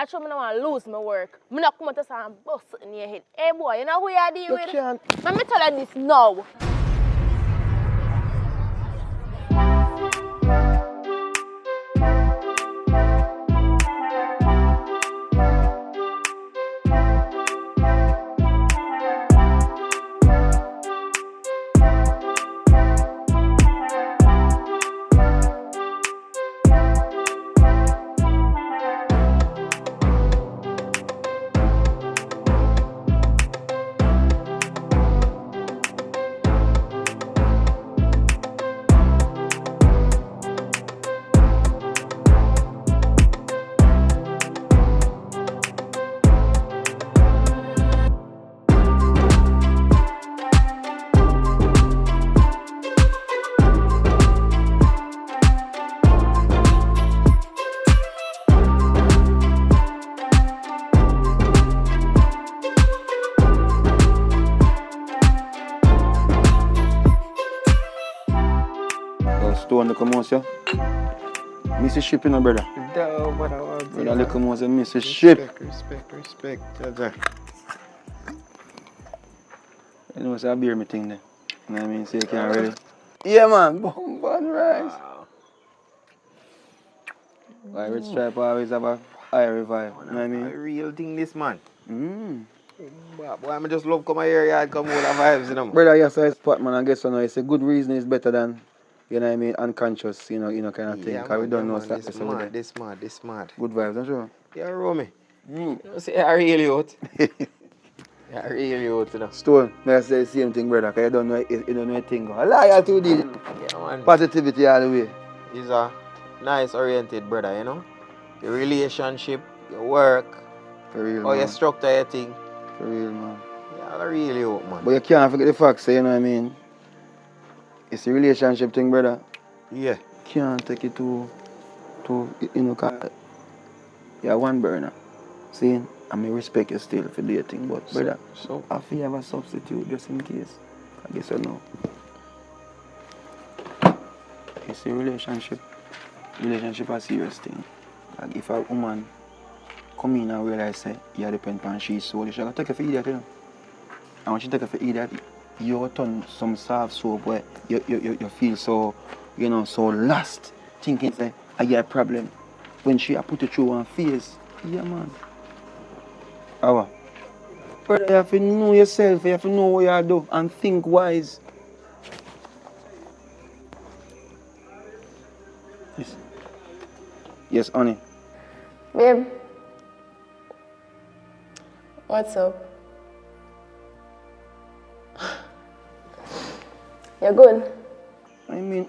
I told me I want to lose my work. I not come out to say and bust it in your head. Hey boy, you know who you deal with? You can't. Let me tell you this now. Stone the commotion. Miss the ship, you know, brother. No, what I want to Brother, the commotion, miss the ship. Respect, Jaja. You know, it's a beer me thing there. You know what I mean? So you can't really. Yeah, man. Bun rice. Why Red Stripe always have a high revive. You know what I mean? A real thing, this man. Mm. Boy, I just love come here and come all the vibes, you know. Brother, yes, I spot, man. I guess you know, it's a good reason is better than, you know what I mean, unconscious, you know, kind of thing. Yeah, Because we don't know man, stuff. this mad. Good vibes, I'm sure. Yeah, Romy. You see, I really out. I really out, you know. Stone, may I say the same thing, brother, because you don't know a thing. I lie to you, Yeah, man. positivity all the way. He's a nice oriented brother, you know. Your relationship, your work, For real, how man. you structure your thing. For real, man. Yeah, I really out, man. But you can't forget the fact, say, you know what I mean? It's a relationship thing, brother. Yeah. Can't take it to you know, cause you're one burner. See, I may respect you still for dating, but brother, So I feel you have a substitute just in case. I guess I know. It's a relationship. Relationship is a serious thing. Like if a woman come in and realize say you depend on she's soul, she's gonna take you for idiot, you know. And when she take you for idiot, you turn some soft soap where you feel so, you know, so lost, thinking say I get a problem. When she put it through one phase, yeah man. Our brother, you have to know yourself, you have to know what you do and think wise. Yes. Yes, honey. Babe. What's up? You're good? I mean,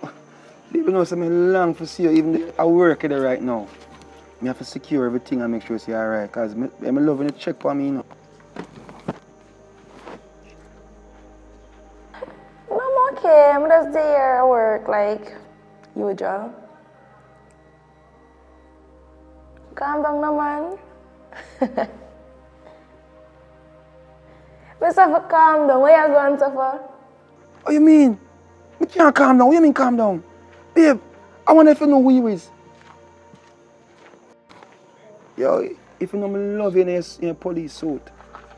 you know, so I long to see you, even though I work there right now. I have to secure everything and make sure you're alright, because I'm loving the check for me, you know. No, I'm okay. I'm just there at work like usual. Calm down, no man. Mr. Calm down. Where you going, Safa? What you mean? I can't calm down. What you mean calm down? Babe, I want to know who you is. Yo, if you know me love you in a police suit,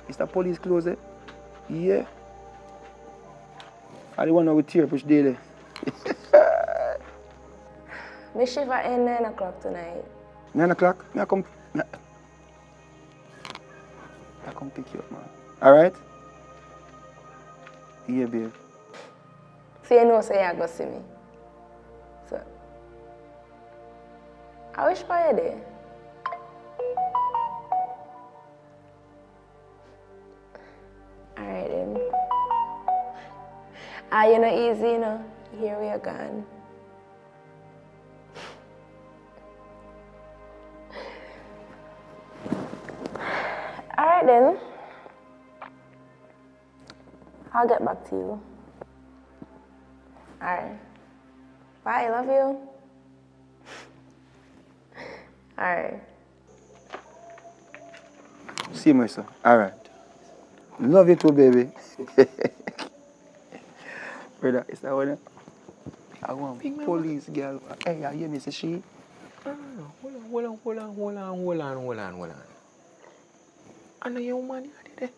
is the police clothes there? Yeah. I the one with tear push daily. My shift at 9 o'clock tonight. 9 o'clock? I come pick you up, man. Alright? Yeah, babe. So you know so you go see me. So I wish for you there. Alright then. You know easy, you know. Here we are gone. Alright then. I'll get back to you. Alright. Bye, love you. Alright. See you, sir. Alright. Love you too, baby. Brother, is that one? I want police girl. Hey, I hear me say she. No. Hold on. I know your man there.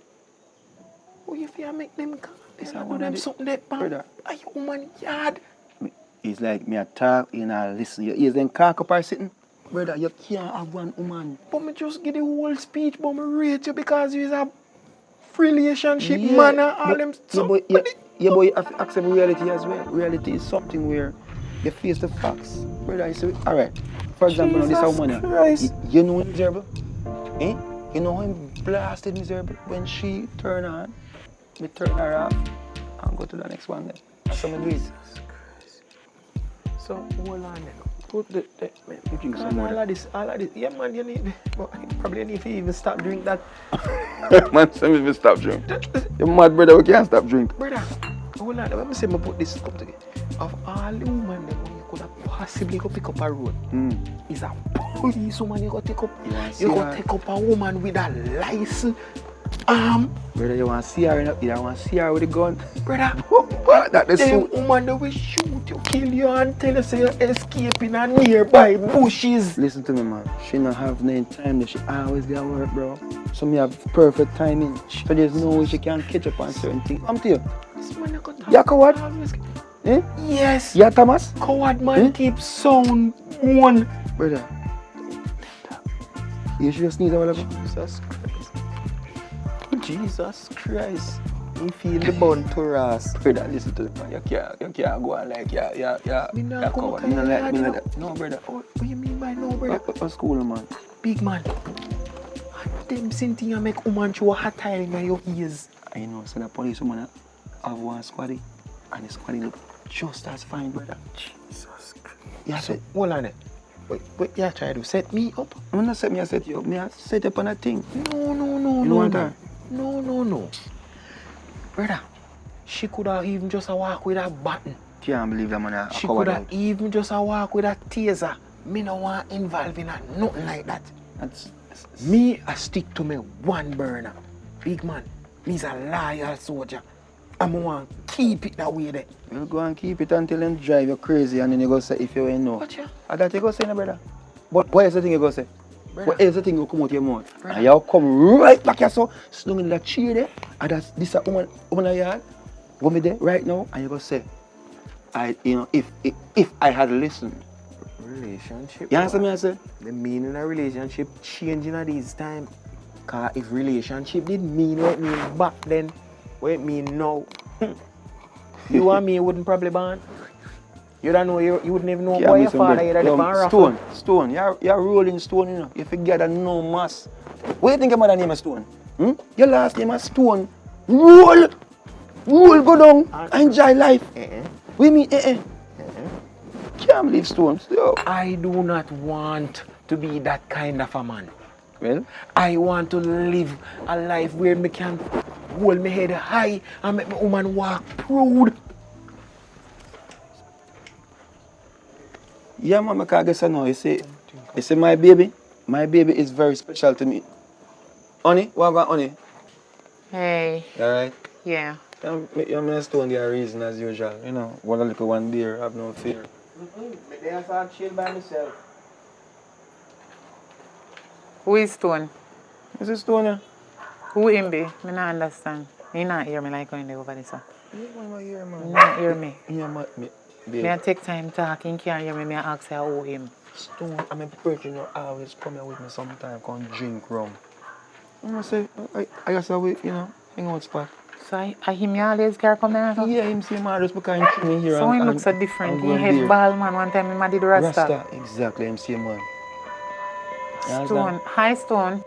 Who you feel make them call? They do them something that bad. Are you man yard? It's like me a talk, you know, listen. Your ears then cock up or sitting. Brother, you can't have one woman. But me just give the whole speech, but me rate you because you is a relationship man and all them stuff. Yeah, but you have to accept reality as well. Reality is something where you face the facts. Brother, you say, alright. For example, now this woman, you know him miserable? Eh? You know him blasted miserable when she turn on. Me turn her off and go to the next one then. That's how me do it. So hold on then. Put the man, you drink some more. All of this. Yeah man, you need but you probably need to even stop drink that. Man, say me stop drink. You mad brother, we can't stop drink. Brother, hold on, let me say me put this cup together. Of all the women that you could have possibly go pick up a road, is a police woman you go take up. You go take up a woman with a license. Brother, you want to see her with a gun? Brother, that the the woman that will shoot you, kill you, and tell you say you're escaping a nearby bushes. Listen to me, man. She not have no time. She always got work, bro. So me have perfect timing. So there's no way she can catch up on certain things. I'm to you. This man got yeah, coward? Eh? Yes. Yeah, Thomas? Coward man keeps sound one. Brother. You should just sneeze a while ago. Jesus Christ. You feel the bun to ras. Brother, listen to me, man. You can't go on like, yeah. Me not come coward. Me not like that. No, brother. What you mean by no, brother? What school, man? Big man. Them same thing you make woman show a hot tiling in your ears. I know, so the police woman have one squaddy, and the squaddy look just as fine, brother. Jesus Christ. Yeah, so, hold on it. What you try to set me up? I'm not set me, I set you up. Me I set up on a thing. No. No. Brother, she could have even just walk with a button. Can't believe that man. She could have even just walk with a taser. Me no want involved in nothing like that. Me, I stick to me one burner. Big man, me's a loyal soldier. I'm want to keep it that way there. You go and keep it until them drive you crazy and then you go say if you ain't know. What you? And that you go say, no, brother. But what is the thing you go say? Brother. What is the thing you come out your mouth? Brother. And you come right back here so slung in that chair there. And that's this a woman a yard. Go me there right now and you go say, if I had listened. Relationship. You understand me I say? The meaning of relationship changing at this time. Cause if relationship did mean what it mean back then, what it mean now. You and me wouldn't probably ban. You don't know, you wouldn't even know why your father had the ban. Stone. You're rolling stone, you know. You forget that no mass. What do you think your mother name is Stone? Your last name is Stone. Roll, go down, enjoy life. We mean, Can't believe Stone. Still. I do not want to be that kind of a man. Well? I want to live a life where me can hold my head high and make my woman walk proud. Yeah, man, I can't guess I know. You see, my baby is very special to me. Honey, what about honey? Hey. Alright? Yeah. You're my Stone, there reason as usual. You know, one little one there, have no fear. I start chill by myself. Who is Stone? Is it Stone, yeah? Who him be? I don't understand. You not hear me like going there over there, sir. You want to hear, man? You not hear me. Yeah, Me I take time talking, can't hear me, me I ask her who him. Stone, I'm a person who always come here with me sometime, come drink rum. I say, I just always, hang out spot. So I him you always care come there? So? Yeah, him see him always because him see me here. So him looks so different. He head ball man, one time him did Rasta. Exactly, him see man. Stone, hi Stone.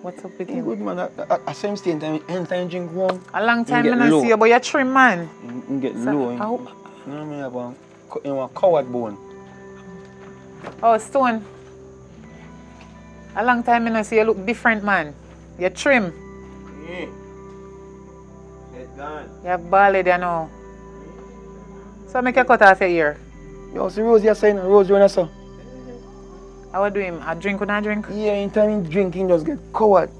What's up with him? Good man, I same same time, anytime drink rum. A long time I don't see you, but you're trim man. You get low. You know what I mean? You have a coward bone. Oh, Stone. A long time I don't see you look different man. You're trim. Yeah. Get gone. You're bald you know. So make you cut off your ear. Yo, see Rose you're saying, Rose you wanna say? I would do him. A drink or not drink? Yeah, in time he drinking just get coward.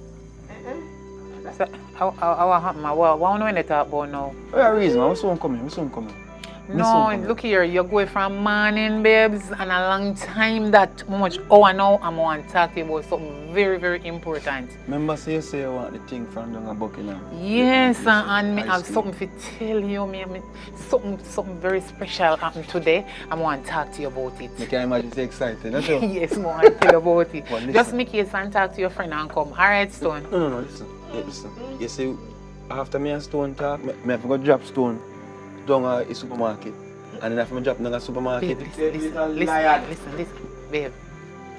So, what happened? What want to talk about now? What a reason? I'm soon coming. No, look here, you're going from morning, babes, and a long time that much. Oh, I know I'm going to talk to you about something very, very important. Remember, say you want the thing from down a Buckingham. Yes, Yeah, and me I have see. something to tell you. Something very special happened today. I want to talk to you about it. I can imagine you're excited, don't you? Yes, I want to tell you about it. Well, listen. Just make case and talk to your friend and come. All right, Stone? No, listen. Yeah, listen. You see, after me and Stone talk, I have to go drop Stone down at the supermarket. And then after I drop down at the supermarket, Listen, babe.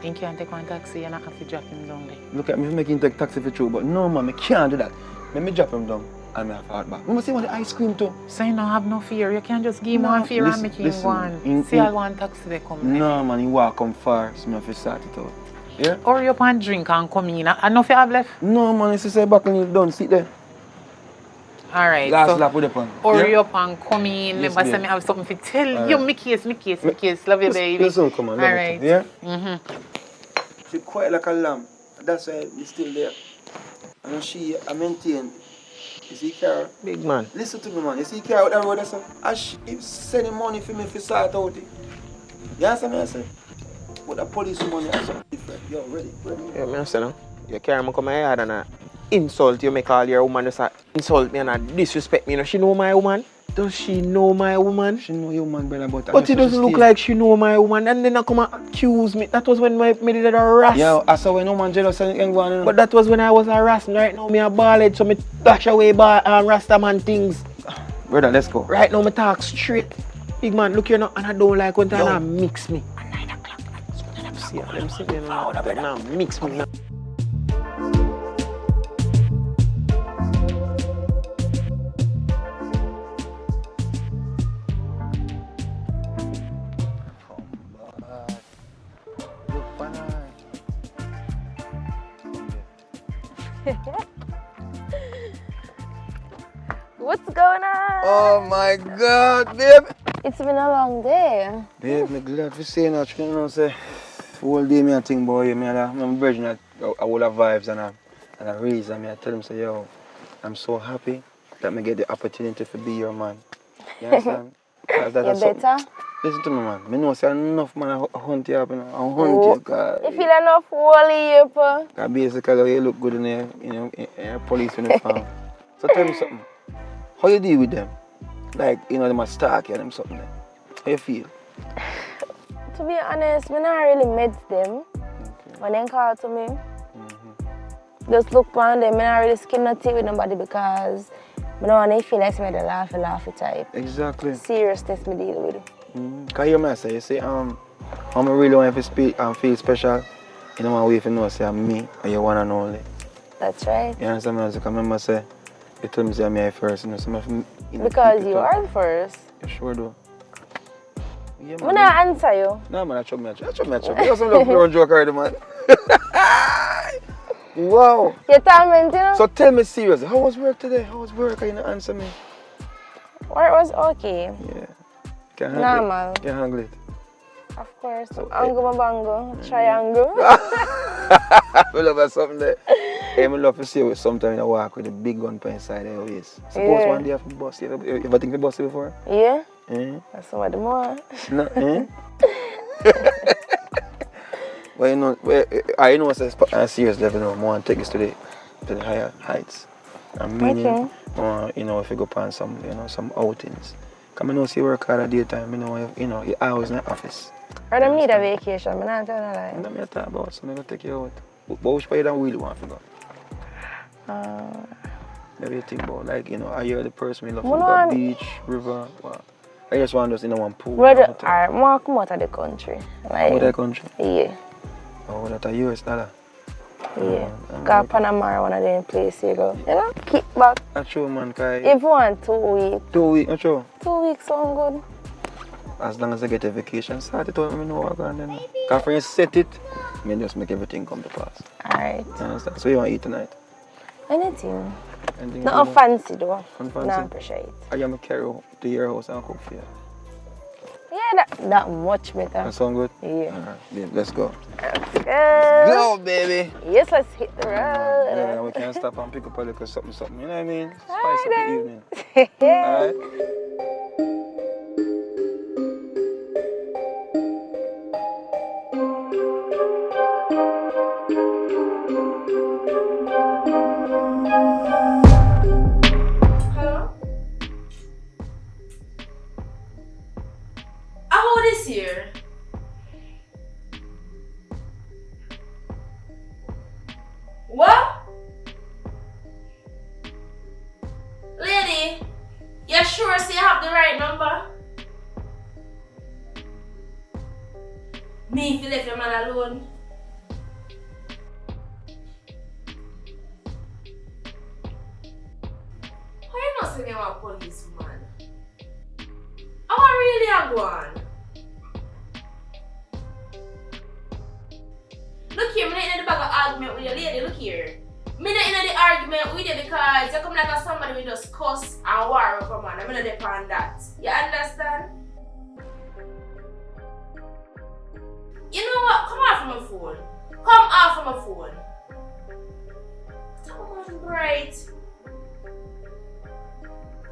Think you can take one taxi and I have to drop him down there? look at me making take taxi for true, but no man, I can't do that. Let me drop him down and I have to hard back. You must see what the ice cream too. So you don't have no fear. You can't just give him one fear and make him one. See, I want taxi to come. No man, he walk come far, so I have to start it out. Yeah? Hurry up and drink and come in. I know if you have left. No man, it's say back and you done, sit there. All right. Last so lap with the pan. hurry up and come in. Yes, Remember, say babe. me have something to tell All you. right. Me case. Love you, baby. Listen, come on, All love right. it, yeah? Mm-hmm. She quiet like a lamb. That's why you're still there. And she, I maintain. You see, Carol? Big man. Listen to me, man. You see, Carol, that road, that's and she sending money for me to sort out it. You understand me, I say? But the police money is something different. Yo, ready? Yeah, me understand now. You carry me come my yard and insult you, make all your woman just insult me and disrespect me. You know, she know my woman? Does she know my woman? She know your man, brother, But it doesn't look like she know my woman. And then I come and accuse me. That was when me did a harass. Yeah, I saw when no man jealous and ain't going on. But that was when I was harassed. Right now, me a ballad, so me dash away Rasta man things. Brother, let's go. Right now, me talk straight. Big man, look here now, and I don't like when they mix me. At 9 o'clock. See, them see me now. Now mix me now. What's going on? Oh my God, babe. It's been a long day. Babe, I'm glad for saying that. You know, say, whole day me a think about you. I'm virgin at all the vibes and a reason. I tell him, say, yo, I'm so happy that I get the opportunity to be your man. You understand? You better? Listen to me, man. I know say enough man I hunt you up, you know. I hunt you, God. You feel enough holy here, pa? Because basically you look good in your police uniform. So tell me something. How you deal with them? Like, you know, they must stalk you and them something. How you feel? To be honest, I not really met them. Okay. When they call to me, just look around them. I not really skin no teeth with nobody because I don't want to feel like I'm the laughy type. Exactly. Seriousness me deal with. Because you might say, you say, I really want to speak and feel special. You know, way if you know, say, I'm me and you one and only. That's right. You understand me? I remember, say, you told me, say, I'm here first. You know, Because you are the first. You sure do. Yeah, I'm not answer you. No, man, I chop me. You got some little joke already, man. Wow. You're tormenting, you know? So tell me seriously, how was work today? How was work? Can you not answer me? Work was okay. Yeah. Can you handle Normal. it? Can you handle it? Of course. Angle, bango, triangle. I love that something there. Hey, I love to see you sometimes you walk with a big gun by inside your waist. Suppose one day you have to bust it. You ever think you bust it before? Yeah? That's some of the more. No, Well, you know, I know it's a serious level now. I want to take this to the higher heights. I'm meaning, you know, if you go on some, you know, some outings. Because I know see you work hard at daytime, you know, you're always in the office. I don't need a vacation, I'm not telling you that. I'm not talking about, so I'm going to take you out. But which part you don't really want to go? Maybe you think about, like, you know, are you the person you love to go to beach, river, what? I just want us in one pool. Brother, I want to come out of the country. Like, out of the country? Yeah. Oh, that's a US dollar? Yeah. Because Panama, one of them places you go. You know, kick back. That's true, man. If you want 2 weeks. 2 weeks, not true? 2 weeks sound good. As long as I get a vacation, start it out, I know what I'm going to do. Because when you set it, I just make everything come to pass. Alright. You understand? So you want to eat tonight? Anything. Anything Not fancy though. Unfancy? Not appreciate. I am carry to your house and cook for you. Yeah, that much better. That sound good? Yeah. Alright, babe, let's go. Let's Go, baby! Yes, let's hit the road. Yeah, we can stop and pick up a little something, you know what I mean? Spice up the evening. Alright? Hello? How old is here? What? Lady, you sure say you have the right number? Me if you leave your man alone. Why you not say me a policeman? How I really a go on? Look here, I'm not in the bag of argument with your lady, look here. I'm not in the argument with you because you come like a somebody we just cuss and war over man. I'm not depend on that. You understand? You know what? Come off my phone. Come off my phone. Talk about bright.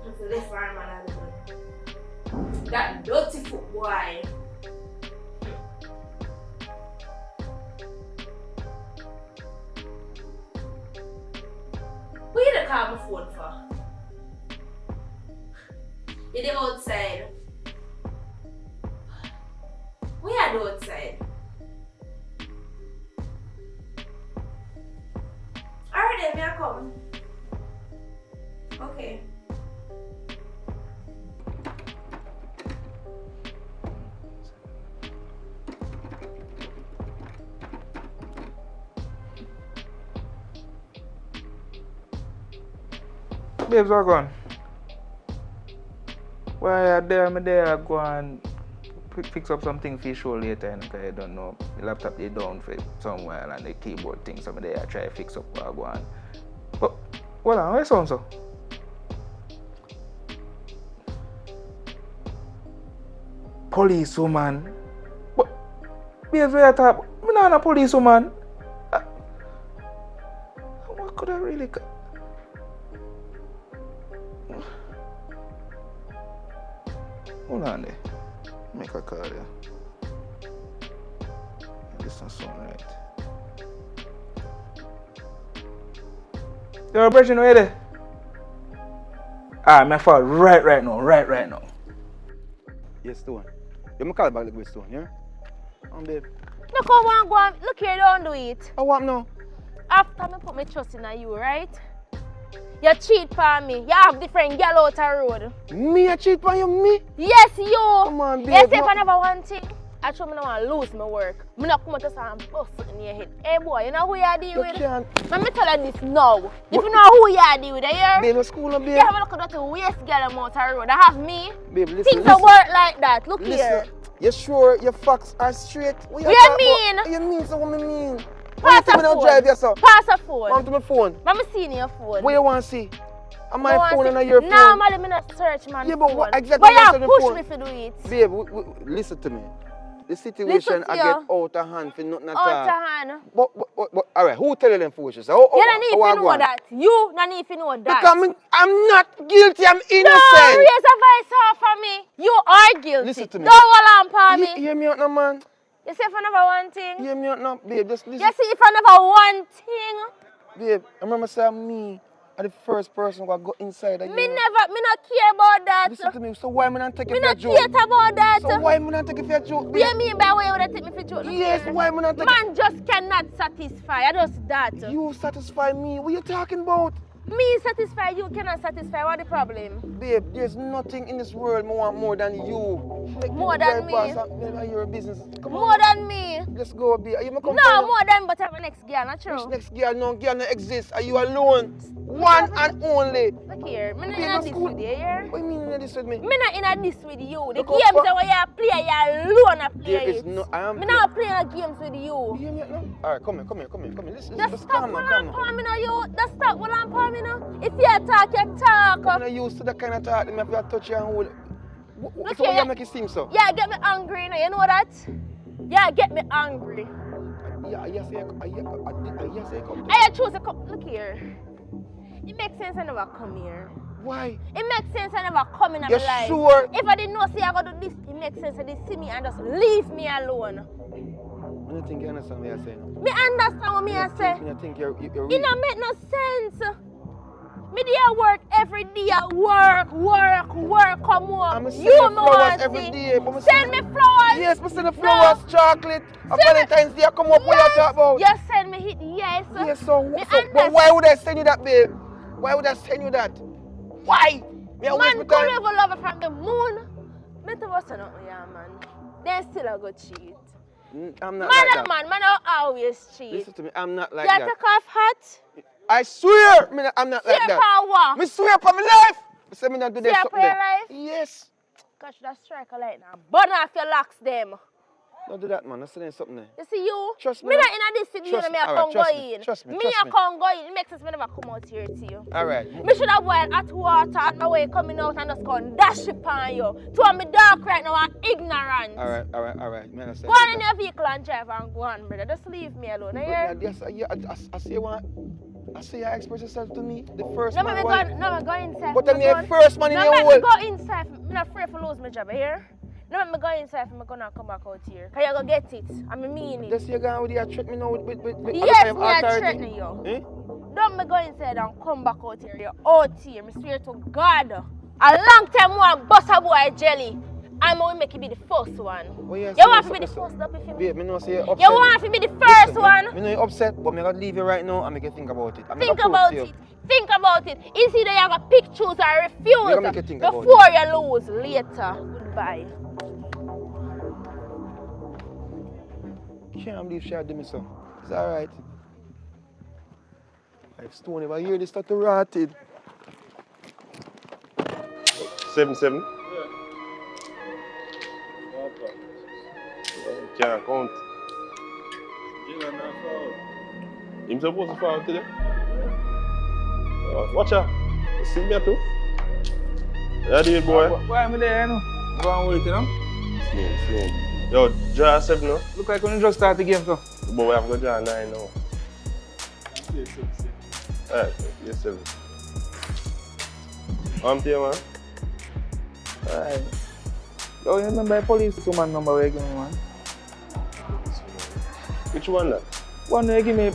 If you left arm man alone. That dirty foot boy. Who you call my phone for? You the outside. We are the outside. Alright then, may I come? Okay. Babes, what going? Why are there? I'm there. I go and fix up something for your show later, and I don't know. The laptop they down for somewhere and the keyboard thing. So I'm there. I try to fix up what I go on. But hold on, where sound so? Police woman. But babes, where you talk? I'm not a police woman. What could I really? Hold on there. Make a call there. This doesn't sound right. Yo, Bridget, where you there? Ah, my fault. Right now. Yes, Stone. You may call back the Stone, yeah? Babe. Look how one go on. Look here, don't do it. I want now. After me put my trust in you, right? You cheat for me. You have different girl out the road. Me a cheat on you, me? Yes, you. Come on, babe. You say if I never want thing, I show me no want to lose my work. I not come to say I'm bust in your head. Hey boy, you know who you are dealing with? can't. Let me tell you this now. If you know who you are dealing with, you hear? Babe, school, babe. You have a look at that waste girl out the road. I have me. Babe, listen. Things don't work like that. Look here. You sure your facts are straight? What you mean? What you mean? So what me mean? Pass Why you tell me a don't drive yourself? Pass a phone. Come to my phone. Let me see your phone. What you want to see? On my phone and on your phone? Normally, I'm not search man. Yeah, but phone. what exactly But you push phone? me to do it. Babe, listen to me. The situation I get out of hand for nothing at all. Out of hand. But alright, who tell you them foolishness? You don't need to know that. You don't need to know that. Because I'm not guilty, I'm innocent. No, raise a voice off for me. You are guilty. Listen to me. Don't hold on for me. Hear me out now, man. You say if I never one thing. Hear me out now, babe. Just listen. You see if I never one thing. Babe, I remember saying me. I'm the first person who go inside again. Me not care about that. Listen to me, so why am I not taking Me for a not joke? care about that. So why am I not taking for a joke? What do you mean by why you would take me for joke? Yes, why am I not taking... Man just cannot satisfy. I just that. You satisfy me. What are you talking about? Me satisfy you cannot satisfy. What the problem? Babe, there's nothing in this world I want more than you. Like, more than me? Your business. Come more on. than me? Let's go, babe. Are you come no, more than but I have a next girl, not true. Which next girl? No girl no exists. Are you alone? One and only. Look here, me not in this with you, yeah? What do you mean in this with me? Me not in this with you. The Look games that you play, you alone play There it. is no... I am... Me not playing games with you. You hear me now? Alright, come here. Listen, Just stop calm what down, I'm calm down. palming on you. Just stop what I'm palming on. If you talk, you talk. I'm not used to that kind of talk. I have to touch you and hold. Look So why here, you make it seem so? yeah, get me angry, you know that? Yeah, get me angry. Yeah, you say come to I choose to come. Look here. It makes sense I never come here. Why? It makes sense I never come in my You life. sure? If I didn't know say I gotta do this, it makes sense they see me and just leave me alone. I don't think you understand what I'm saying. Me understand what me I say. I think you're It don't make no sense. Me there work every day, work, come home. I'm You sending me flowers want every see. day. But Send me flowers. Yes, I send the flowers, chocolate. On Valentine's Day, I come up, what you talk about? You send me hit, yes. Yes, so Me but why would I send you that, babe? Why would I send you that? Why? Me I waste my Man, come time. never love it from the moon. Me tell you something, yeah, man. Then still a go cheat. I'm not Man, like that. man don't always cheat. Listen to me, I'm not like You that. take off hat? I swear, I'm not like Swear that. for what? Me swear for my life. I say me not do that Swear for something. your life? Yes. Gosh, that strike a light now. Burn off your locks, them. Don't do that, man. I'm saying something there. You see you? Trust me. Me not in this city, Trust me me. I Alright, can't go trust me. in. Trust me, Me trust I me. can't go in. It makes sense me never come out here to you. All right. Me should have boiled hot water on my way coming out and just go and dash it on you. To me dark right now and ignorant. All right. Me understand. Go on in your vehicle and drive and go on, brother. Just leave me alone, yeah? Yes, I say one. I say you express yourself to me. The first No, man. me go inside. But I'm the first man in No, your me world. go inside. I'm not afraid to lose my job, here. No, me go inside. I'm gonna come back out here. Cause you go get it. I mean it. Just you going with your trick me now with Yes, other me are authority. threatening you. Eh? Don't me go inside and come back out here. You're out here. Me swear to God. A long time one bust a boy jelly. I'm going to make it be the first one. Oh, yes, You want to be the first up if you Babe, me know say you're upset. You want to be the first one? Me know you're upset, but me gotta leave you right now and make you think about it. Think about it. Think about it. It's either you have to pick, choose, or refuse make you think about before you lose later. Goodbye. Can't believe she had done me so. It's alright. Like Stone, if I hear this start to rotted. 7-7. Can't count. Him supposed to fall today. Watch out. See me too. Yeah, dear boy. Why am I there, you know? Go on with it, you know? Slim. Yo, draw 7 now. Look like when you just start the game, so. But we have to draw 9 now. Alright, yes, 7. I'm here, man. Alright. Yo, you remember the police woman number where you give me, man? Which one that? One day give me,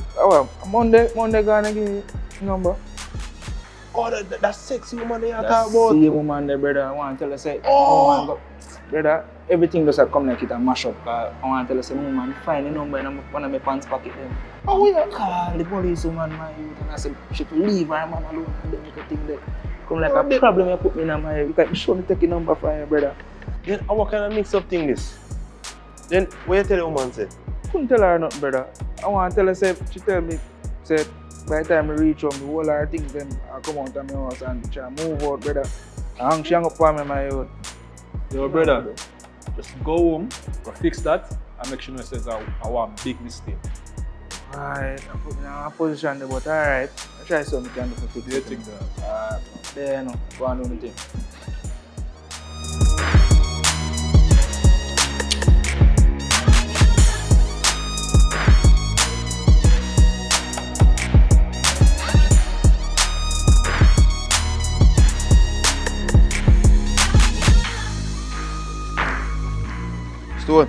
Monday gonna give me number. Oh, that sexy woman they are That talking about. same woman there, brother. I want to tell her, say, Oh. brother, everything does come like it and mash up. I want to tell her, say, woman, find the number in one of my pants pocket. Them. Oh, yeah. Call the police woman, my youth, and I said, she should leave her man alone and then make a thing there. Come like a problem you put me in my head. You can show me take a number from you, brother. Then what kind of mix up thing this? Then what you tell the woman say? Couldn't tell her nothing, brother. I want to tell her, say, she tell me, say, by the time I reach home, the whole her things then I come out of my house and try to move out, brother. She hang up on me, my youth. Yo, brother, just go home, go fix that, and make sure you say I want big mistake. Alright, I put me in a position there, but alright. I try something can do to fix You it. think that? There, you know, go and do the thing. Stone.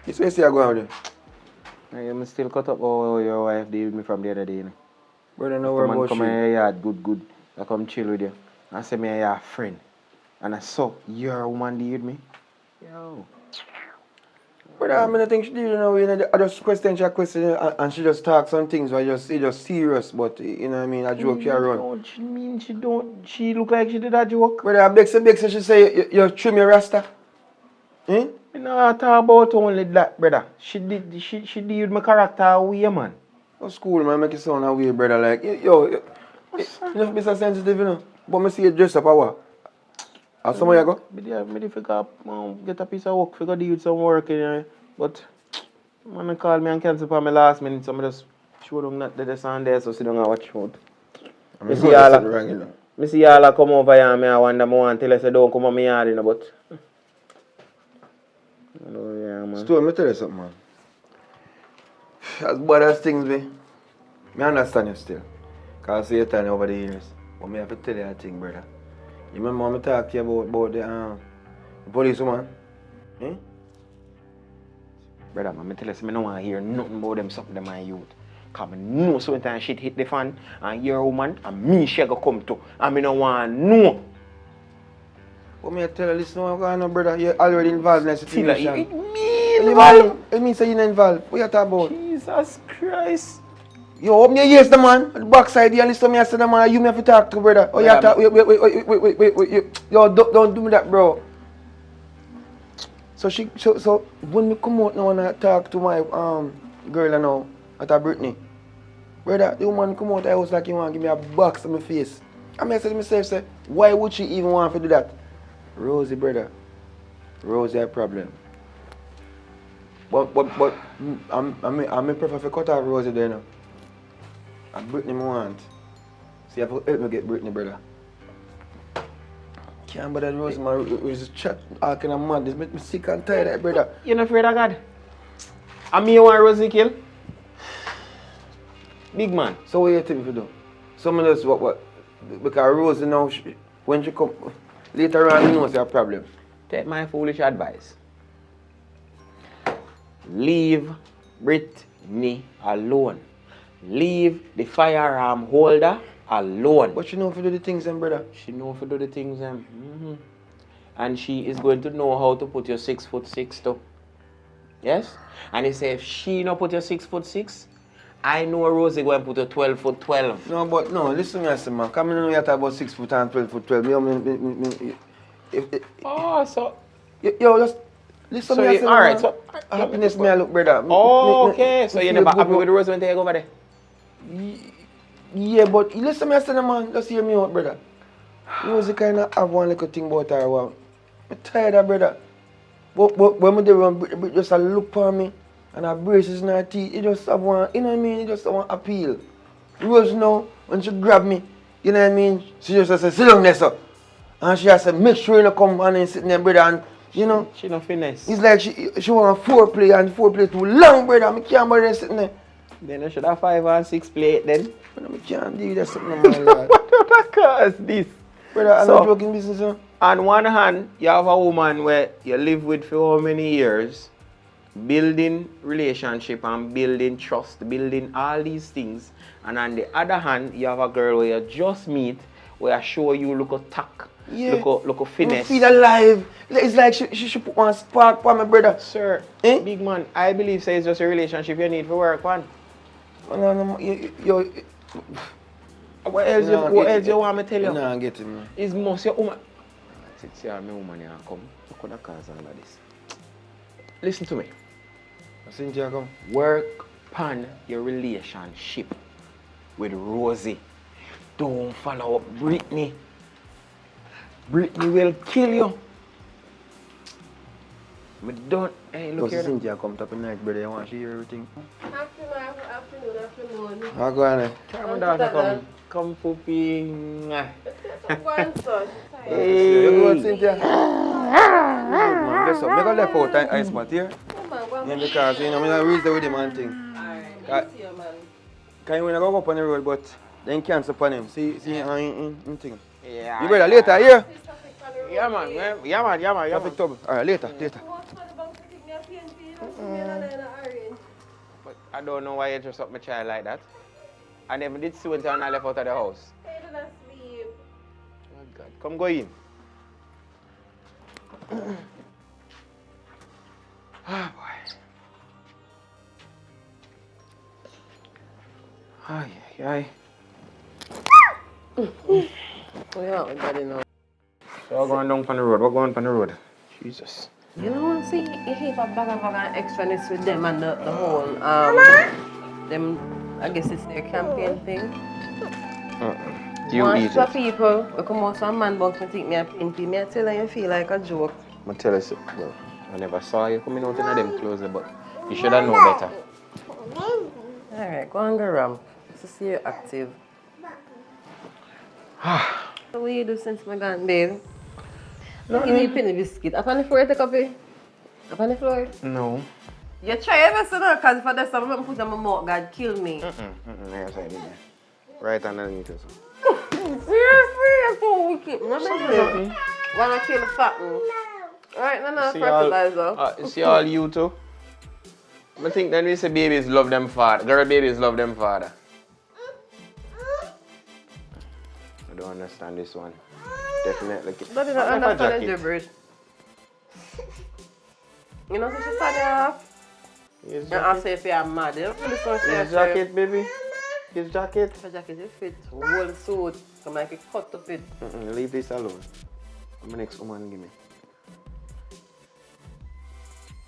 This way see I go out there. I'm still cut up how your wife did with me from the other day. You know. Brother, no worry about come you. in your yard good. I come chill with you. I say me you're a friend. And I saw you're a woman deal with me. Yo. Brother, I mean, I think she did, you know, I just question and she just talk some things where it's just serious, but, you know what I mean, a joke here run. She look like she did a joke. Brother, I beg say she say, you trim your rasta. Hmm? You know, I talk about only that, brother. She did with my character away, man. What's cool, man, make it sound away, brother, like, you never be so sensitive, you know, but me see you dress up a what? How somewhere you go? Me figure get a piece of work, figure deal with some work in here. But man call me and cancel for me last minute, so I just show them that there's on there, so sit down and watch out. I see y'all. I see y'all come over here and I wonder more and tell us don't come on my yard, you know, but... Oh, yeah, man. Stu, let me tell you something, man. As bad as things be, I understand you still. Because I see you turn over the years. But I have to tell you a thing, brother. You remember when I talked to you about the police woman? Eh? Brother, man, I tell you, I don't want to hear nothing about them something them my youth. Because I know sometimes shit hit the fan and your woman and me she go come to. And I don't want to know. What I tell you, listen, what's going on, brother? You're already involved in that situation. It means you're not involved. What you talking about? Jesus Christ. Yo, open your ears, the man. The backside here, listen to me, I said, the man, you me have to talk to, brother. Oh, you have to, wait. Yo, don't do me that, bro. So when we come out now and I talk to my girl now, at her Brittany, brother, the woman come out, I was like, you want to give me a box on my face. I said to myself, say, why would she even want to do that? Rosie, brother. Rosie a problem. But I prefer to cut off Rosie there now. And Brittany I want. So you have to help me get Brittany, brother. Can't bother Rosie, man. We just chat, all kind of mad. This make me sick and tired of that, brother. You're not afraid of God? And me you want Rosie kill? Big man. So what you think if you do? Someone else what? Because Rosie now, when she come, later on, you know it's a problem. Take my foolish advice. Leave Brittany alone. Leave the firearm holder alone. But she know if you do the things then, brother. She know if you do the things then. And she is going to know how to put your 6'6" too. Yes? And he say if she not put your 6'6", I know Rosie going to put your 12'12". No, but no, listen to me, I say, man. Come in and you talk about 6 foot and 12'12". So... Yo, just listen to me, I say, alright, so happiness me I look, brother. Okay, so you're never happy with Rosie when you take over there? Yeah, but listen to me, I say, man, just hear me out, brother. Rosie kind of have one little thing about her, wow. I'm tired of brother. But when we run, Brit just a look for me and her braces in her teeth, it just have one, you know what I mean? It just have one appeal. Rose now, when she grab me, you know what I mean? She just say, sit down there, sir. And she has to make sure you don't come and sit there, brother, and you know. She not finesse. It's like she want a 4-play and 4-play too long, brother. I can't bother sitting there. Then you should have 5 and 6 play it then. But I can't do that something, man. What the cause this? Brother, I'm not joking business, sir. On one hand, you have a woman where you live with for how many years, building relationship and building trust, building all these things. And on the other hand, you have a girl where you just meet, where I show you look a tack, look a finesse. I feel alive. It's like she should put one spark for my brother. Sir, eh? Big man, I believe it's just a relationship you need for work, man. No, yo. What else you want me to tell you? No, I get it, man. It's most your woman. See how my woman here come. Look what the cause all of this. Listen to me. Cynthia come. Work on your relationship with Rosie. Don't follow up Brittany. Brittany will kill you. But don't. Hey, look here. Cynthia come top of night, brother. You want to hear everything? Afternoon. I'll go on there. Come daughter, come poopy. Hey, you go, Cynthia. Man, bless up. Make a left out ice mat here. Yeah, because you know, I'm going to reach there with him and thing. Alright, see you, man. Can you go up on the road, but then cancel upon him. See, in thing. Yeah. You brother, later, here? Yeah, man. Traffic trouble. Alright, later. But I don't know why you dress up my child like that. I never did see until I left out of the house. Oh God, come go in. Ah, boy. Ay. So we're going down on the road. We're going on the road. Jesus. You know, see, if you have back and extraness with them and the whole, them, I guess it's their campaign thing. You eat For it. people, we come out some man box and think me a pinky, me I tell you, you feel like a joke. I tell you, well, I never saw you coming out in them clothes, but you should have known better. Alright, go and go around. To see you active. So what you do since my gone, babe? No, Give me a penny biscuit. Up on the floor, take a copy. Up on the floor. No. You try ever so now, because for this time I'm put on my mouth, God kill me. Right underneath us. Seriously, you're so wicked. No, baby. Wanna kill the fat one? Alright, no, fertilizer. See all you too? I think then we say babies love them father. Girl babies love them father. I don't understand this one. Definitely. That is not understand gibberish. You know, so she started off. His And I say if you're mad, you don't really so His jacket, baby. His jacket. The jacket is fit. Whole suit. Come like it cut to fit. Leave this alone. My next woman give me.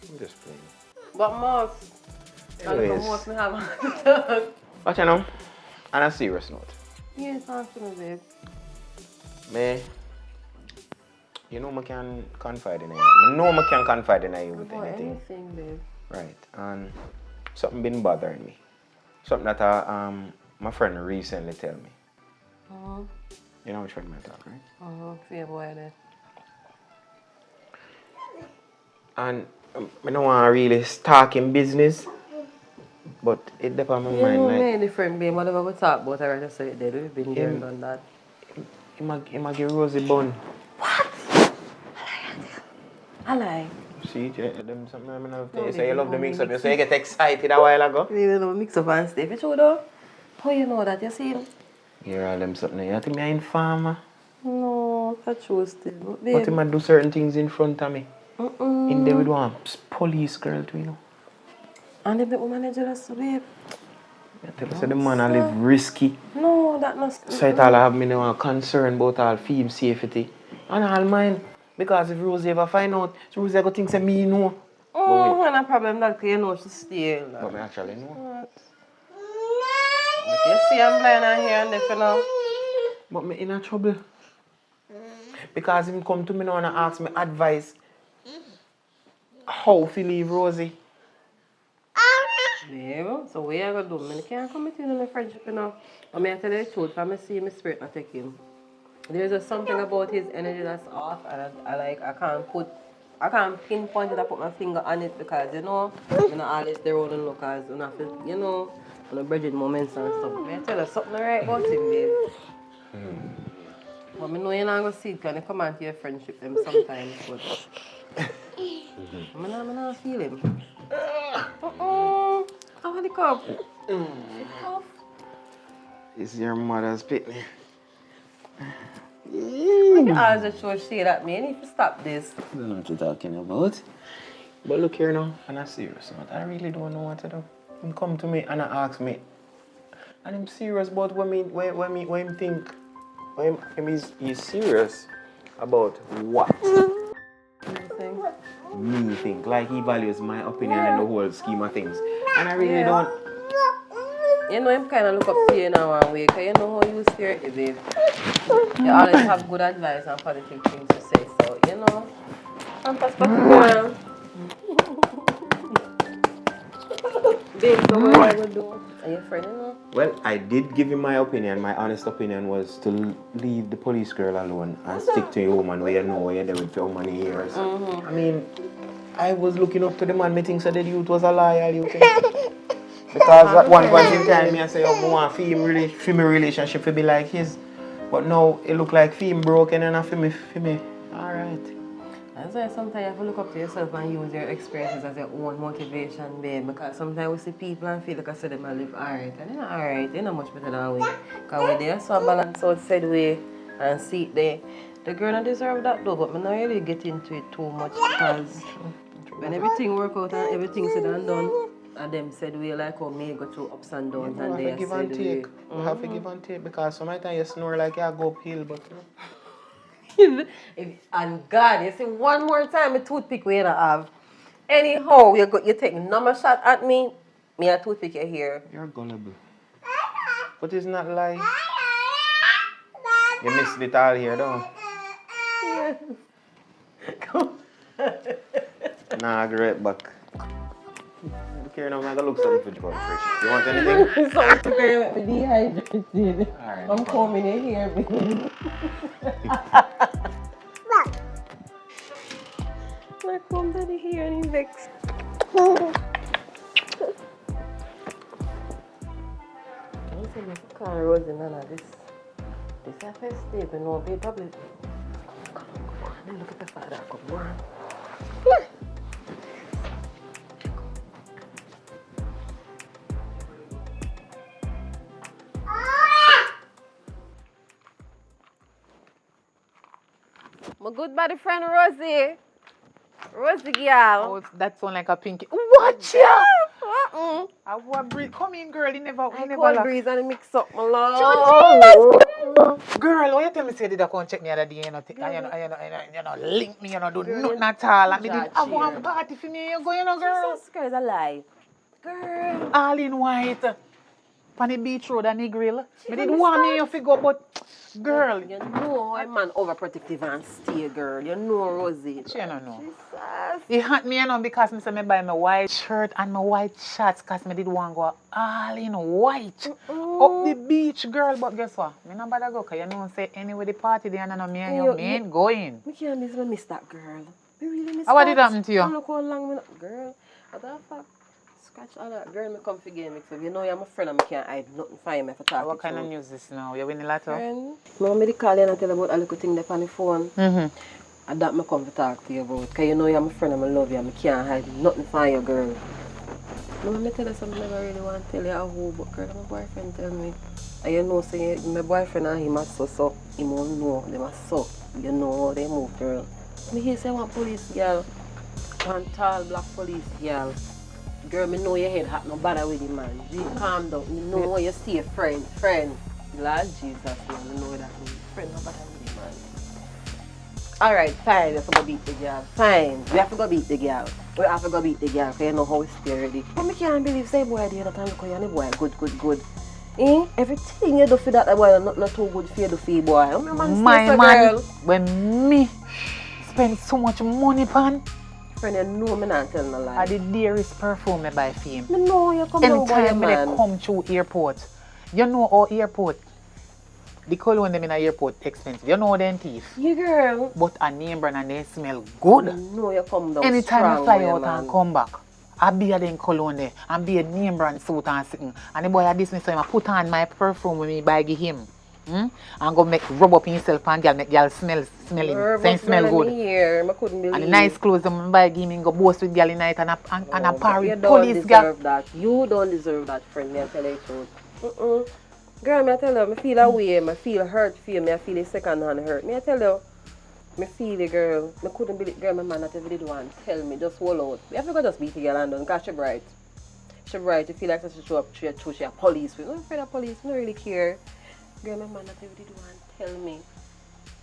I'm just playing. But most. Anyways. Most me have. Watch you know. On a serious note. Yeah, talk to me, babe. Me, you know I can confide in you. I know I can confide in you with anything. Babe. Right. And something been bothering me. Something that my friend recently tell me. You know which one I talk, right? Fair boy there. And I don't want to really start in business, but it depends on my mind. You know, like, me different, babe. Whatever we talk about, I already say it there. We've been there and done that. He might give Rosie bun. I lie. See, them something I love to. You say you love the mix up. You say you get excited a while ago. You even know mix up and stuff. You true though? How you know that? You see him? Hear all them something. You think me a farmer? No, that's true still. But he might do certain things in front of me. In there with one police girl too, you know. And the woman is jealous, babe. I tell you, so the man I live risky. No, that must. So it all have me now concern about all film safety. And all mine. Because if Rosie ever find out, Rosie go think say me know. And a problem that you know she steal. But me actually know. But you see I'm blind and here and there for now. But me in a trouble. Because him come to me now and ask me advice. How to leave Rosie. Babe, so what you gonna do? I can't commit in a friendship, you know. I mean, I tell you the truth, I see my spirit not take him. There's just something about his energy that's off, and I can't pinpoint it. I put my finger on it because you know, always there on the look as you know, you know, on the bridging moments and stuff. I tell you something right about him, babe. But I know you're not gonna see it because you come on to your friendship them sometimes, but I'm not feel him. How want the cup? It's your mother's pitney. Look at the show shade at me. I need to stop this. I don't know what you're talking about. But look here now, on a serious note, I really don't know what to do. He come to me and ask me, and I'm serious about what him think. He's serious about what? Me think. Like he values my opinion in the whole scheme of things. And I really don't. You know, I'm kind of look up to you now one way, because you know how you steer it, babe. You always have good advice and positive things to say, so, you know. I'm perspective, girl. Babe, so what I would do? Are you a friend, you know? Well, I did give him my opinion. My honest opinion was to leave the police girl alone and stick to your woman where you know where you're there with your money years. I mean, I was looking up to the man, me think so that youth was a liar, you think? Because at one point in time, I say, oh, I want my relationship to be like his. But now, it look like film broken and for me. Alright. That's why sometimes you have to look up to yourself and use your experiences as your own motivation, babe. Because sometimes we see people and feel like I said them live alright. And they're not alright, they're not much better than we. Because when they're so balanced outside way and see it there, the girl don't deserve that though, but I'm not really get into it too much because when everything work out and everything said and done, and them said we like how me go through ups and downs and they give and take. We have to give and take because sometimes you snore like you go uphill, but and God, you see one more time a toothpick we don't have. Anyhow, you take number shot at me a toothpick your hair. You're gullible. But it's not like you missed it all here though. Yes. Nah, great back. Look here now, I'm gonna look something for you from the fridge. You want anything? So prepare me dehydrated. Alright. I'm coming in here, baby. I come to the here and he vexed. I said, my car Rosie, none of this. This is a festive, you know, be probably. Come on, look at the father, come on. My good buddy friend Rosie. Rosie girl. Oh, that sound like a pinky. Watch ya! I want breathe. Come in, girl. You never Cold lock. breeze and mix up my love. Girl, why you tell me say did I come check me the other day? You know, link me, you know, do nothing at all. And me did have one party for me. You go, you know, girl. Jesus Christ alive. Girl. All in white. On the beach road and the grill. Me did want me you figure, but girl. You know a man overprotective and stay, girl. You know Rosie. She don't know. Jesus. It hurt me, you know, because me say me buy my white shirt and my white shorts because me did want go all in white. Up the beach, girl. But guess what? Me not bother go because you know say anyway the party there and me and you ain't going. Me can't miss that girl. Me really miss What did happen to you? Look how long me not, girl. What the fuck? Scratch all that. Girl, me come for game mix up. You know you're my friend and me can't hide nothing for you if I talk What kind of news this now? You win a lot of? Friend. Me want me to call you and tell you about a little thing there on the phone. And that me come to talk to you about. Because you know you're my friend and I love you and me can't hide nothing for you, girl. No, let me tell you something I never really want to tell you a whole, but girl, my boyfriend tell me. And you know, say my boyfriend and him are so. He won't know them are so. You know how they move, girl. Me hear say one police girl. One tall black police girl. Girl, me know your head hot, no bother with him, man. Calm down. You know how you stay friend. Lord Jesus, man, you know that. Friend, no bother with him, man. Alright, fine, we have to go beat the girl. Fine, we have to go beat the girl. We have to go beat the girl, because you know how we stay already. But me can't believe, say boy, the other time, look how you boy, good. Eh? Everything you do for that boy, not too good for you do for you, boy. Oh, my man, girl. When me spend so much money pan, friend, you know me not telling a lie. I the dearest perfume me buy for him. Me know you come down boy, anytime man. I come through airport, you know our airport, the cologne them in the airport expensive. You know them thief. Yeah, girl. But a name brand and they smell good. Me know you come down anytime strong, I fly boy, out man. and come back, I be a them cologne there and be a name brand suit and sitting. And the boy at this me so I put on my perfume when me buy give him. And go make rub up himself and girl make girl smell it. Say smell good. Here. I couldn't believe. And the nice clothes them buy give me go boast with girl in night and a parry you police don't girl. deserve that. You don't deserve that, friend. Me I tell you the truth. Girl, me I tell you, I feel a way, I feel hurt for you, me I feel a second hand hurt. Me I tell you, me feel it, girl. I couldn't believe, girl, my man not ever did one. Tell me, just hold out. We have to go just beat the girl and done, because she bright. She bright, you feel like she show up, she a police. I'm afraid of police, I don't really care. Girl, my man not ever did one. Tell me.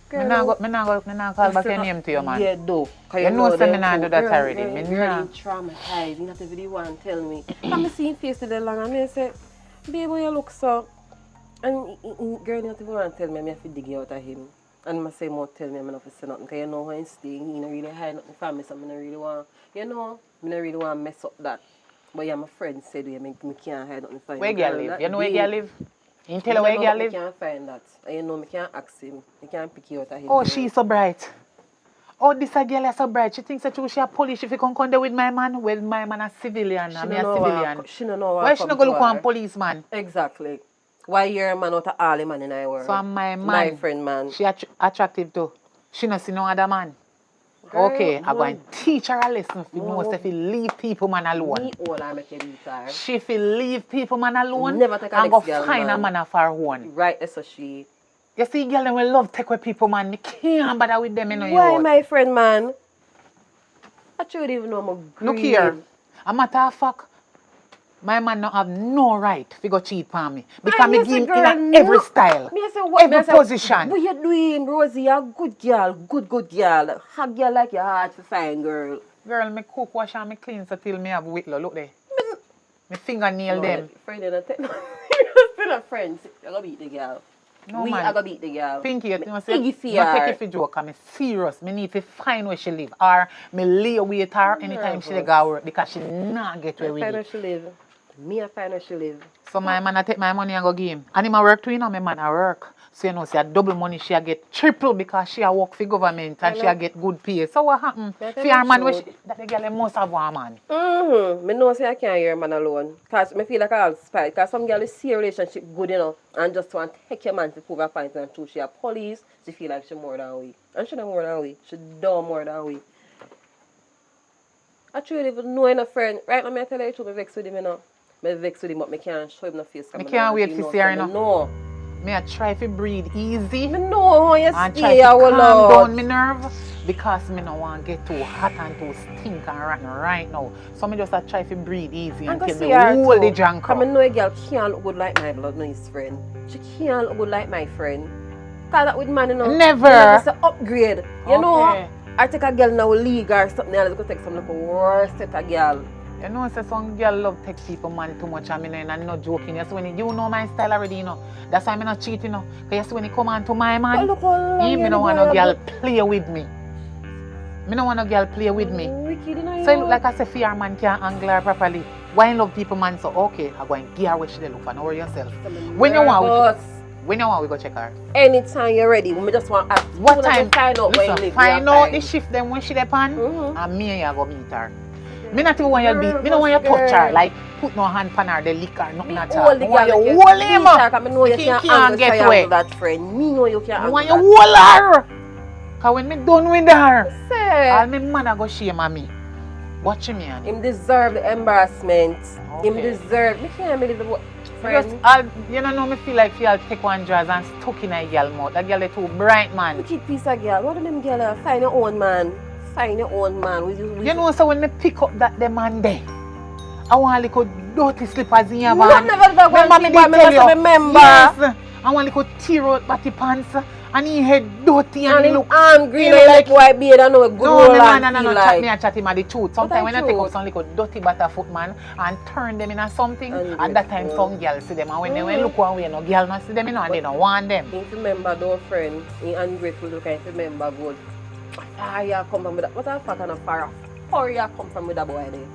Girl, Me not call back your name to you, man. Yeah, do. You know say me not do that already. Girl, Me girl, traumatized. You not ever did one. Tell me. I'm seeing face today long and I say, baby, you look so. And girl, you not even want to tell me I have to dig you out of him. And I say, tell me I'm not to say nothing. Because you know how he's staying. He don't really hide nothing from me, so I don't really want, you know, I don't really want to mess up that. But yeah, my friend said, I can't hide nothing from him. Where girl live? You know where girl live? You tell her where girl live? I can't find that. And you know, I can't ask him. I can't pick you out of him. Oh, she's so bright. Oh, this a girl is so bright. She thinks that she a police if you come there with my man. Well, my man a civilian. I'm a civilian. She don't know why she not go look for a policeman? Exactly. Why you're a man out of all the man in the world? So my man. My friend, man. She attractive too. She not see no other man. Girl, okay, I'm going to teach her a lesson. If you know if you leave people man alone. Me all I make you beat her. She if you leave people man alone never take a and go next girl, find man. a man for her own. Right, that's a she. You see, girl, them will love take with people, man. Me can't bother with them, you know. Why, my friend, man? I should even know I'm a look here. A matter of fact, my man don't have no right to go cheat on me. Because me give him in every style, every position. What you doing, Rosie? You're a good girl, good girl. Hug girl like your heart for fine, girl. Girl, me cook, wash and me clean so till me have whitlow. Look there. Me fingernail them. Friend, you're still a friend. You're going to beat the girl. No, we man. are gonna beat the girl. Pinky, you know, Iggy say, fear. not take it for joke, I'm serious. Me need to find where she live. Or me lay with her anytime she go work because she not get where I we find where live. she live. Me I find where she live. So my man I take my money and go give him. And him a work too, you know, my man I work. So you know, see a double money, she a get triple because she a work for government and she a get good pay. So what happened? That For her man, is which true. that the girl must have one man. Me know say I can't hear a man alone. Cause me feel like I'll spite. Cause some girl see a relationship good, you know, and just want to take your man to prove a point and true. She a police, she feel like she more than we. And she not more than we. She dumb more than we. I truly even know a friend. Right now, me tell you the truth, me vex with him, you know. Me vex with him, but me can't show him no face. Me can't wait to see her, you know. No. Me I try to breathe easy. Me know how you And stay, try to our calm Lord. down my nerve because me no want get too hot and too stink and rotten right now. So me just a try to breathe easy And go until see me her hold the too. drunk Cause I up. know a girl can't look good like my blood nice friend. She can't look good like my friend. Cause that with man, you know. Never. You know, just an upgrade. You know. Okay. I take a girl now league or something else. Go take some little worse set of girl. You know, say some girl love take people man too much. I mean, and I'm not joking. Yes, when you know my style already, you know. That's why I'm not cheating, you know. Because yes, when you come on to my man, But look how long me you don't want boy no girl have play with me. Me don't want no girl play with me. Wicked, you know. So it look like I say, fear man can't angle her properly. Why you love people man? So okay, I'm going to give her where she dey look for. Know yourself. When you want, we go check her. Anytime you're ready, we just want to ask. What time? Find out where you Listen, live. find your out time. the shift them when she dey on, Mhm. and me and you go meet her. Me not even want you beat. Me don't want you touch her. Like put no hand on her, the lick her, nothing at all. Hold the Me want girl you like hold him. I know you He can't can't angle get triangle away. that friend. Me know you can't Me angle want you that. hold her. Cause when me done with her, Say, all me man a go shame on me. Watch me and him deserve the embarrassment. Him Okay. deserve. Me can't believe the because friend. you know me feel like I'll take one dress and stuck in a girl mouth. That girl is too bright, man. Wicked piece of girl. What do them girl are? Find your own man. Find your own man. You know, so when me pick up that the man there, I want a little dirty slippers in your No, van. never go Remember and me see boy, did me tell must you. remember. Yes. I want a little tear out body pants and he head dirty and And he him look. angry he like look boy beard. I know a good no, roll me and man, no, feel chat like. me and chat him at the truth. But Sometimes when I take truth. up some little dirty butterfoot man and turn them into something, And at that time some girls see them and when they look one way, no girl not see them, you know, and they don't want them. If you remember those friend, he ungrateful look if you remember good. Ah, you come from with that. What the fuck kind of far? Or you come from with that boy there?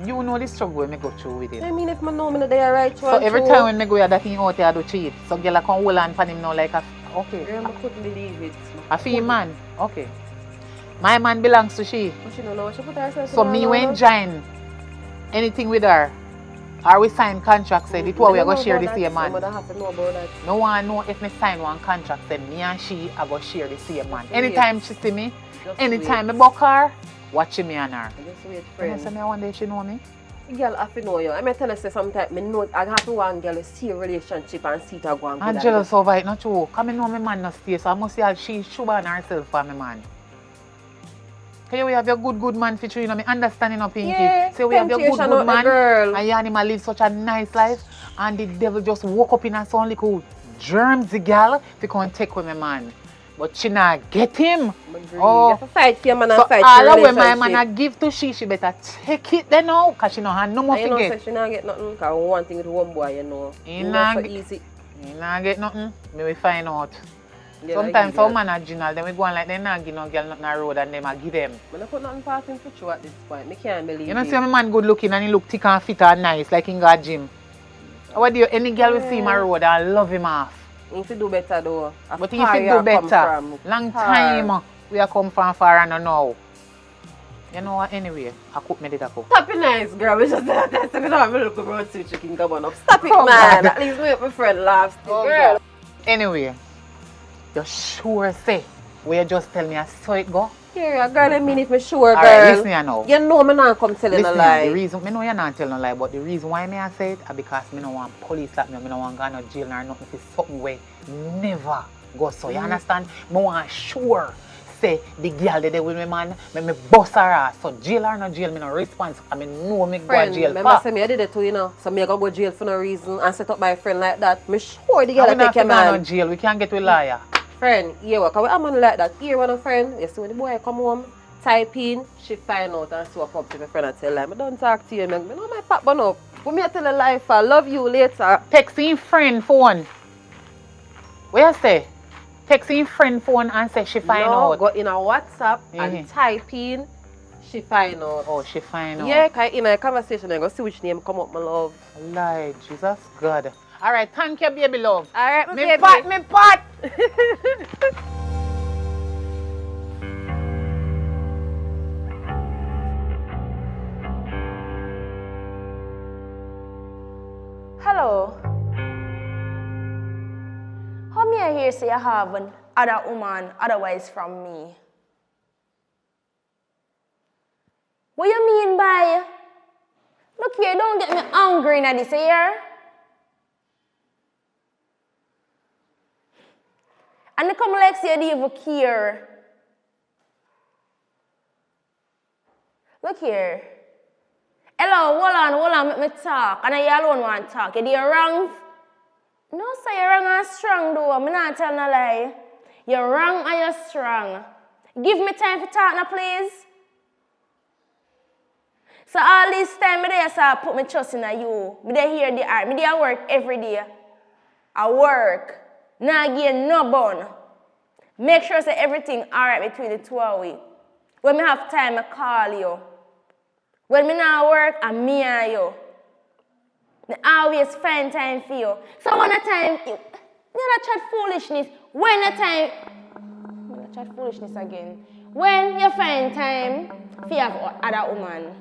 You know the struggle me go through with him. I mean, if I know me not there right So every time when me go here, that thing out there, I do cheat. Some girl come hold on for him now like a, okay. I couldn't believe it. A female man, okay. My man belongs to she. But she don't know what she put herself So in me her when mouth. join anything with her, or we sign contract say the two of we are going to share the same man. Somebody have to know about that. No one know if me sign one contract say me and she are going to share the same man. Just Anytime wait. she see me, Just anytime wait. me buck her, watch me and her. Just wait, You know, friend. say me one day she know me. Girl have to know you. I may tell you say sometimes me know I have to want girl see a relationship and see it go on. I'm jealous over it, not true. Because I know my man not stay, so I must say she should ban herself for me man. Can you have your good man for you, know me understanding up Pinky. Yeah, Say we have your temptation good out the man girl. and you and him a live such a nice life and the devil just woke up in a sound little germs the girl to come and take with my man. But she not get him. You Oh, have to fight for your man and so fight for all your the way my relationship. man a give to she better take it then now because she no have no more And you know, to say get. she not get nothing. Because one thing with one boy, you know. He You not know, so get- easy. You not get nothing, me we find out. Yeah, Sometimes like some you, man are general, then we go on like they not give no girl nothing on the road and them a give them. I don't put nothing past him for you at this point. I can't believe You know, it. see my man good looking and he look thick and fit and nice like in got gym. What do you, any girl will see him on the road and love him off. He need to do better though. As But he far fit you do come better. from. Long Far. time we are come from far and now. You know what, anyway, I cook me did a cook. Stop it nice, girl. We just that. Stop it on. Me look around see chicken come on up. Stop it, Oh, man. God. At least make my friend laugh still, Oh, girl. Anyway, you sure say, will you just tell me I saw it go? Here, girl, I mean it, me sure, girl. Alright, listen here now. You know me not come telling a Listen, lie. the reason, me know you're not telling no lie, but the reason why me I say it is because me no want police like me no want go no jail or nothing for something where never go so. You understand? Me want sure say the girl that they with me man, me bust her ass. So jail or no jail, me no response. I mean know me Friend, go to jail. remember say me I did it too, you know. So me I go jail for no reason and set up my friend like that. Me sure the girl we will not take your fit go no man. jail. We can't get with liar. Friend, here what? Cause we a man like that. Here one of friend. You see when the boy come home, type in, she find out and swap up to my friend and tell her, I don't talk to you, man. Me know my pop bun up. When me I tell a lie for love you later. Texting friend phone. What you say? Text in friend phone and say she find No, out. go in a WhatsApp Yeah. and type in, she find out. Oh, she find out. Yeah, cause in a conversation, I go see which name come up, my love. Lord, Jesus God. All right, thank you, baby love. All right, my Me baby. pot, me pot. Hello. How may I hear say you have an other woman otherwise from me? What you mean by? Look here, don't get me angry in this here. And they come like say you don't even care. Look here. Hello, hold on, let me talk. And you alone want to talk. You do wrong? No, sir, you're wrong and strong though. I'm not telling a lie. You're wrong and you're strong. Give me time to talk now, please. So all this time, I put my trust in you. I hear the art. I work every day. I work. Now again, no bun. Make sure that everything alright between the two of we. When I have time, I call you. When I not work, I'm me and you. I always find time for you. So when the time, you not chat foolishness. When the time, I'm not chat foolishness again. When you find time for you have other woman.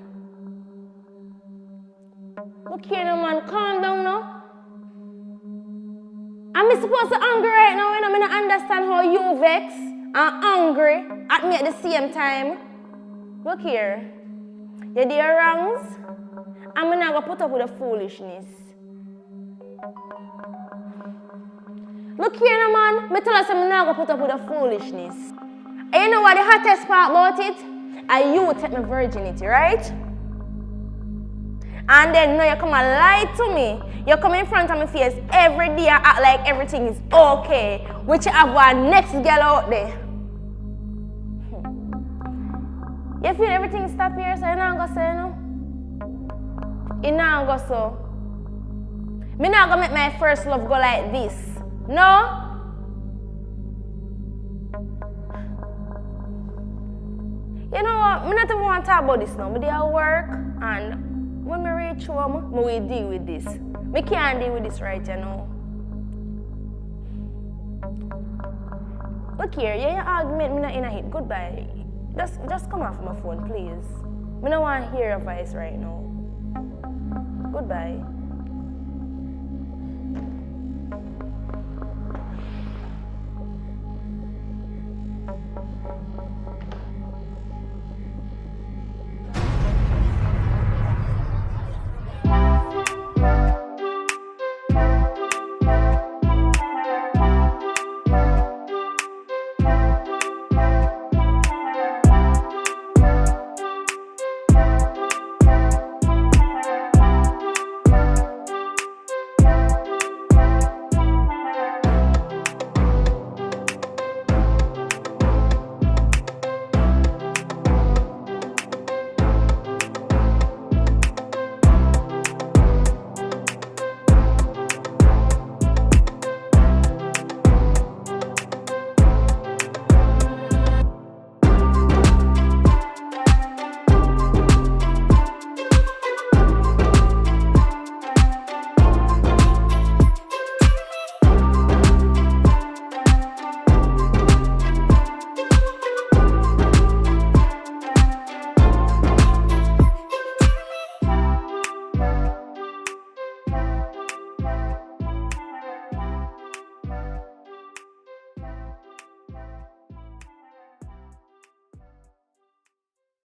Look here now, man, calm down now. Am I supposed to angry right now? You know, I don't understand how you vex and angry at me at the same time. Look here. You do your wrongs, and I'm not going to put up with the foolishness. Look here now, man. I tell us I'm not going to put up with the foolishness. And you know what the hottest part about it? And you take my virginity, right? And then now you come and lie to me. You come in front of my face every day and act like everything is okay. Which you have one next girl out there. You feel everything stop here, so you not go say no? You not go so. Me not gonna make my first love go like this. No? You know what? I not even want to talk about this now. I do work and when I reach home, I will deal with this. I can't deal with this right, you know. Look here, your argument, I'm not in a hit. Goodbye. Just come off my phone, please. I don't want to hear your voice right now. Goodbye.